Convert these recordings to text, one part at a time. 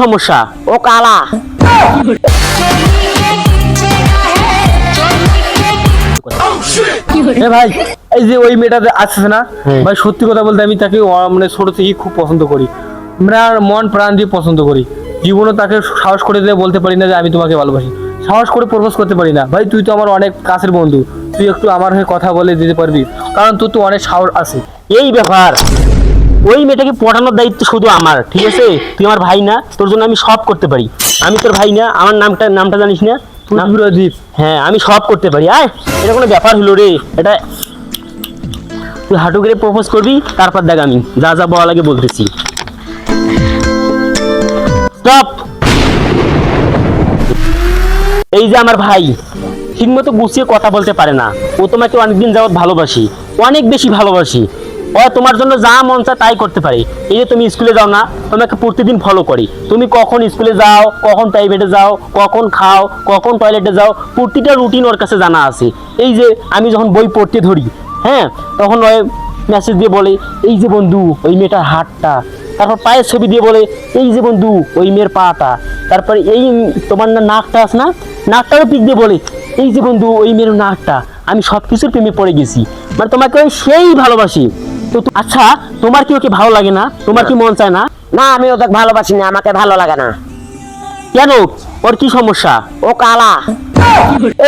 সমস্যা? ও কালা। ভাই এই যে ওই মেয়েটা আসছে না ভাই, সত্যি কথা বলতে আমি তাকে মানে ছোট থেকে খুব পছন্দ করি, আমরা মন প্রাণ দিয়ে পছন্দ করি। জীবনে তাকে সাহস করে দিয়ে বলতে পারি না যে আমি তোমাকে ভালোবাসি, সাহস করে প্রপোজ করতে পারি না। ভাই তুই তো আমার অনেক কাছের বন্ধু, তুই একটু আমার হয়ে কথা বলে দিতে পারবি, কারণ তোর তো অনেক সাহস আছে। এই ব্যাপার, ওই মেয়েটাকে পটানোর দায়িত্ব শুধু আমার, ঠিক আছে? তুই আমার ভাই না, তোর জন্য আমি সব করতে পারি। আমি তোর ভাই না, আমার নামটা জানিস না? প্রদীপ। হ্যাঁ, আমি সব করতে পারি। আয়, এটা কোনো ব্যাপার হলো রে? এটা তুই হাঁটু করে প্রপোজ করবি, তারপর দেখ আমি যা যা বলা লাগে বলতেছি। স্টপ। এই যে আমার ভাই ঠিকমতো গুছিয়ে কথা বলতে পারে না, ও তোমাকে অনেকদিন যাবত ভালোবাসি, অনেক বেশি ভালোবাসি। ও তোমার জন্য যা মন চায় তাই করতে পারে। এই যে তুমি স্কুলে যাও না, তোমাকে প্রতিদিন ফলো করি, তুমি কখন স্কুলে যাও, কখন প্রাইভেটে যাও, কখন খাও, কখন টয়লেটে যাও, প্রতিটা রুটিন ওর কাছে জানা আছে। এই যে আমি যখন বই পড়তে ধরি, হ্যাঁ, তখন ওই মেসেজ দিয়ে বলে এই যে বন্ধু ওই মেয়েটার হাতটা, তারপর পায়ের ছবি দিয়ে বলে এই যে বন্ধু ওই মেয়ের পাটা, তারপরে এই তোমার না নাকটা আছে না, নাকটারও পিক দিয়ে বলে এই যে বন্ধু ওই মেয়ের নাকটা। আমি সব কিছুর প্রেমে পড়ে গেছি, মানে তোমাকে ওই সেই ভালোবাসি। তো আচ্ছা, তোমার কি ওকে ভালো লাগে না? তোমার কি মন চায় না? না, আমি ওকে ভালোবাসি না, আমাকে ভালো লাগে না। কেন? ওর কি সমস্যা? ও কালা।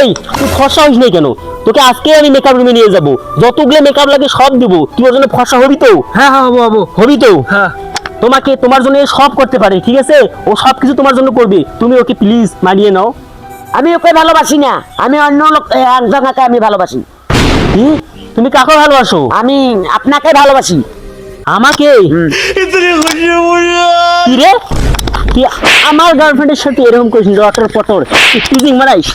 এই তুই ফর্সা হইস নাই কেন? তোকে আজকে আমি মেকআপ রুমে নিয়ে যাবো, যতগুলো মেকআপ লাগে সব দেবো, তুই ওর জন্য ফর্সা হবি তো? হ্যাঁ হ্যাঁ হবো হবো। হবি তো? হ্যাঁ। তোমাকে তোমার জন্য সব করতে পারে, ঠিক আছে? ও সব কিছু তোমার জন্য করবে, তুমি ওকে প্লিজ মানিয়ে নাও। আমি ওকে ভালোবাসি না, আমি অন্য লোক একজনকে আমি ভালোবাসি। কি? তুমি কাকে ভালোবাসো? আমি আপনাকে ভালোবাসি। আমাকে? কি রে, কি আমার গার্লফ্রেন্ডের সাথে এরকম করিস রটর পটর, টিজিং মারাইস?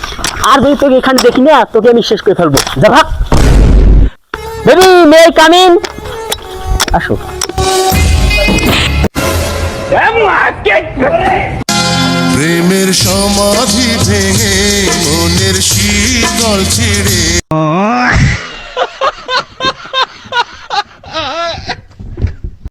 আর যদি তোকে এখানে দেখি না, তোকে আমি শেষ করে ফেলবো। যা ভাগ। Baby may I come in? আসো। প্রেমের সমাধি ভেঙে মনের শীতল ছিড়ে